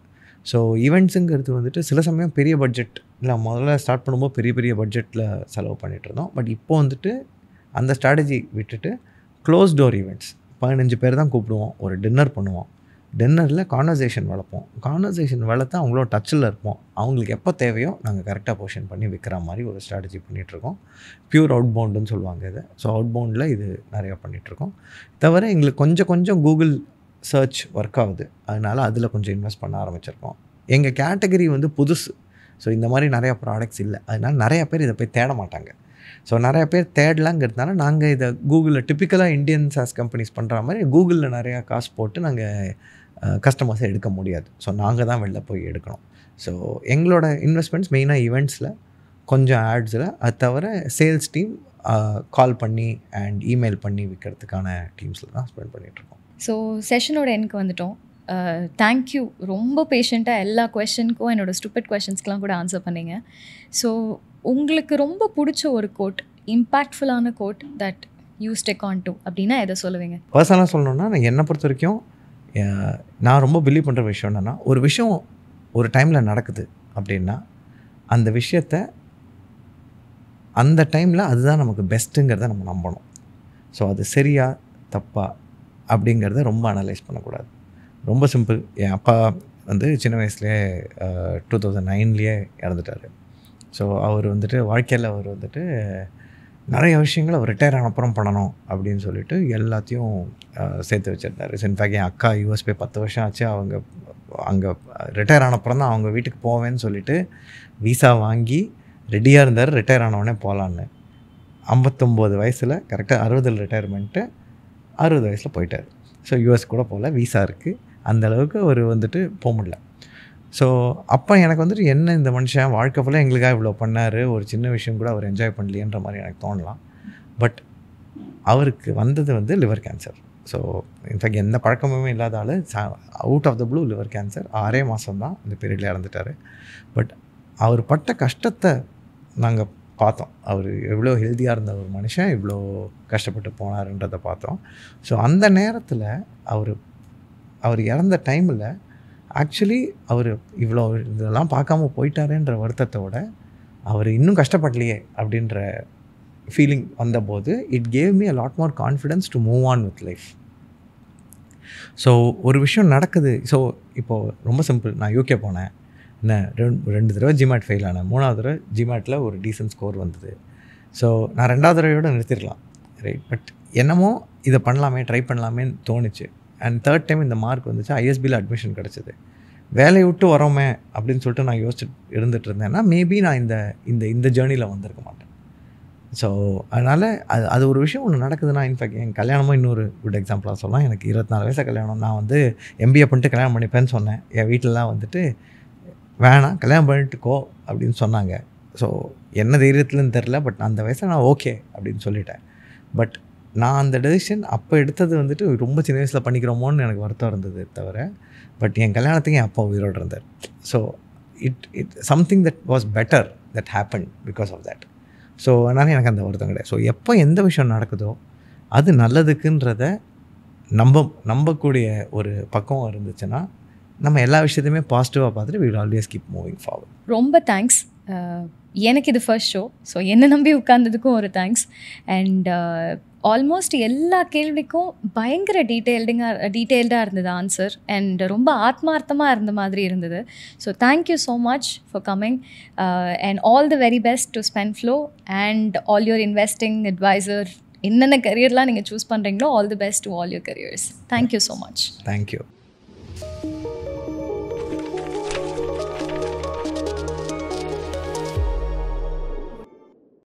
ஸோ ஈவெண்ட்ஸுங்கிறது வந்துட்டு சில சமயம் பெரிய பட்ஜெட் இல்லை, முதல்ல ஸ்டார்ட் பண்ணும்போது பெரிய பட்ஜெட்டில் செலவு பண்ணிகிட்டு இருந்தோம். பட் இப்போ வந்துட்டு அந்த ஸ்ட்ராட்டஜி விட்டுட்டு க்ளோஸ் டோர் ஈவெண்ட்ஸ் 15 பேர் தான் கூப்பிடுவோம். ஒரு டின்னர் பண்ணுவோம். டின்னரில் கான்வர்சேஷன் வளர்ப்போம். கான்வர்சேஷன் வளர்த்து அவங்களோட டச்சில் இருப்போம். அவங்களுக்கு எப்போ தேவையோ நாங்கள் கரெக்டாக பொசிஷன் பண்ணி விற்கிற மாதிரி ஒரு ஸ்ட்ராட்டஜி பண்ணிகிட்ருக்கோம். பியூர் அவுட் பவுண்டுன்னு சொல்லுவாங்க இதை. ஸோ அவுட் பவுண்டில் இது நிறையா பண்ணிகிட்ருக்கோம். தவிர எங்களுக்கு கொஞ்சம் கூகுள் சர்ச் ஒர்க் ஆகுது. அதனால் அதில் கொஞ்சம் இன்வெஸ்ட் பண்ண ஆரம்பிச்சிருக்கோம். எங்கள் கேட்டகரி வந்து புதுசு. ஸோ இந்த மாதிரி நிறையா ப்ராடக்ட்ஸ் இல்லை. அதனால் நிறையா பேர் இதை போய் தேட மாட்டாங்க. ஸோ நிறையா பேர் தேடலாங்கிறதுனால நாங்கள் இதை கூகுளில் டிப்பிக்கலாக இந்தியன் சாஸ் கம்பெனிஸ் பண்ணுற மாதிரி கூகுளில் நிறையா காசு போட்டு நாங்கள் கஸ்டமர்ஸை எடுக்க முடியாது. ஸோ நாங்கள் தான் வெளில போய் எடுக்கணும். ஸோ எங்களோட இன்வெஸ்ட்மெண்ட்ஸ் மெயினாக ஈவெண்ட்ஸில், கொஞ்சம் ஆட்ஸில், அது தவிர சேல்ஸ் டீம் கால் பண்ணி அண்ட் இமெயில் பண்ணி விற்கிறதுக்கான டீம்ஸில் தான் ஸ்பெண்ட் பண்ணிகிட்ருக்கோம். ஸோ செஷனோட எனக்கு வந்துட்டோம். தேங்க்யூ, ரொம்ப பேஷண்ட்டாக எல்லா கொஷனுக்கும் என்னோடய ஸ்டூபிட் கொஷின்ஸ்க்கெலாம் கூட ஆன்சர் பண்ணிங்க. ஸோ உங்களுக்கு ரொம்ப பிடிச்ச ஒரு கோட், இம்பேக்ட்ஃபுல்லான quote that you stuck on to அப்படின்னா எதை சொல்லுவீங்க? பர்சனலாக சொல்லணுன்னா, என்னை பொறுத்த வரைக்கும் நான் ரொம்ப பிலீவ் பண்ணுற விஷயம் என்னென்னா, ஒரு விஷயம் ஒரு டைமில் நடக்குது அப்படின்னா அந்த விஷயத்தை அந்த டைமில் அதுதான் நமக்கு பெஸ்ட்டுங்கிறத நம்ம நம்பணும். ஸோ அது சரியா தப்பா அப்படிங்கிறத ரொம்ப அனலைஸ் பண்ணக்கூடாது. ரொம்ப சிம்பிள். என் அப்பா வந்து சின்ன வயசுலேயே 2009 இறந்துட்டார். ஸோ அவர் வந்துட்டு வாழ்க்கையில் அவர் வந்துட்டு நிறைய விஷயங்கள் அவர் ரிட்டையர் ஆனப்புறம் பண்ணணும் அப்படின்னு சொல்லிட்டு எல்லாத்தையும் சேர்த்து வச்சுருந்தார். இன்ஃபேக்ட் என் அக்கா யூஎஸ் போய் 10 வருஷம் ஆச்சு. அவங்க அங்கே ரிட்டையர் ஆனப்புறம் தான் அவங்க வீட்டுக்கு போவேன்னு சொல்லிட்டு விசா வாங்கி ரெடியாக இருந்தார். ரிட்டையர் ஆனவுடனே போகலான்னு 59 வயசில் கரெக்டாக 60 ரிட்டையர்மெண்ட்டு 60 வயசில் போயிட்டார். ஸோ யூஎஸ் கூட போகல, விசா இருக்குது. அந்தளவுக்கு அவர் வந்துட்டு போக முடியல. ஸோ அப்போ எனக்கு வந்துட்டு என்ன இந்த மனுஷன் வாழ்க்கை ஃபுல்லாக எங்களுக்காக இவ்வளோ பண்ணார், ஒரு சின்ன விஷயம் கூட அவர் என்ஜாய் பண்ணலையன்ற மாதிரி எனக்கு தோணலாம். பட் அவருக்கு வந்தது வந்து லிவர் கேன்சர். ஸோ இன்ஃபேக்ட் எந்த பழக்கமுமே இல்லாத ஆள் out of the blue liver cancer 6 மாதம் தான் இந்த பீரியடில் இறந்துட்டார். பட் அவர் பட்ட கஷ்டத்தை நாங்கள் பார்த்தோம். அவர் எவ்வளோ ஹெல்த்தியாக இருந்த ஒரு மனுஷன் இவ்வளோ கஷ்டப்பட்டு போனாருன்றதை பார்த்தோம். ஸோ அந்த நேரத்தில் அவர் இறந்த டைமில் ஆக்சுவலி அவர் இவ்வளோ இதெல்லாம் பார்க்காம போயிட்டாருன்ற வருத்தத்தோட அவர் இன்னும் கஷ்டப்படலையே அப்படின்ற ஃபீலிங் வந்தபோது it gave me a lot more confidence to move on with life. So ஒரு விஷயம் நடக்குது. ஸோ இப்போது ரொம்ப சிம்பிள், நான் யூகே போனேன், என்ன 2 தடவை ஜிமேட் ஃபெயில் ஆனேன். 3வது தடவை ஜிமேட்டில் ஒரு டீசன்ட் ஸ்கோர் வந்தது. ஸோ நான் 2வது தடவையோடு நிறுத்திடலாம், ரைட்? பட் என்னமோ இதை பண்ணலாமே, ட்ரை பண்ணலாமேன்னு தோணுச்சு. அண்ட் 3rd டைம் இந்த மார்க் வந்துச்சு, ஐஎஸ்பியில் அட்மிஷன் கிடச்சிது. வேலையை விட்டு வரோமே அப்படின்னு சொல்லிட்டு நான் யோசிச்சுட்டு இருந்துகிட்டு இருந்தேன்னா மேபி நான் இந்த ஜேர்னியில் வந்திருக்க மாட்டேன். ஸோ அதனால் அது ஒரு விஷயம் ஒன்று நடக்குதுன்னா, இன்ஃபேக்ட் என் கல்யாணமும் இன்னொரு குட் எக்ஸாம்பிளாக சொல்லலாம். எனக்கு 24 வயசில் கல்யாணம். நான் வந்து எம்பிஏ பண்ணிட்டு கல்யாணம் பண்ணிப்பேன்னு சொன்னேன். என் வீட்டிலலாம் வந்துட்டு வேணாம் கல்யாணம் பண்ணிட்டுக்கோ அப்படின்னு சொன்னாங்க. ஸோ என்ன தைரியத்துலன்னு தெரில, பட் அந்த வயசில் நான் ஓகே அப்படின்னு சொல்லிட்டேன். பட் நான் அந்த டெசிஷன் அப்போ எடுத்தது வந்துட்டு ரொம்ப சின்ன வயசில் பண்ணிக்கிறோமோன்னு எனக்கு வருத்தம் இருந்தது தவிர, பட் என் கல்யாணத்துக்கு என் அப்பா உயிரோடு இருந்தார். So it something that was better that happen because of that. So அதனால் எனக்கு அந்த வருத்தம் கிடையாது. ஸோ எப்போ எந்த விஷயம் நடக்குதோ அது நல்லதுக்குன்றத நம்பக்கூடிய ஒரு பக்கம் இருந்துச்சுன்னா நம்ம எல்லா விஷயத்தையுமே பாசிட்டிவாக பார்த்துட்டு we will always keep moving forward. ரொம்ப தேங்க்ஸ். எனக்கு இது ஃபர்ஸ்ட் ஷோ, ஸோ என்னை நம்பி உட்கார்ந்ததுக்கும் ஒரு தேங்க்ஸ். அண்ட் ஆல்மோஸ்ட் எல்லா கேள்விக்கும் பயங்கர டீட்டெயில்டாக இருந்தது ஆன்சர். அண்ட் ரொம்ப ஆத்மார்த்தமாக இருந்த மாதிரி இருந்தது. So thank you so much for coming and all the very best to Spenflo and all your investing advisor. என்னென்ன கரியர்லாம் நீங்கள் சூஸ் பண்ணுறீங்களோ all the best to all your careers. Thank you so much. Thank you.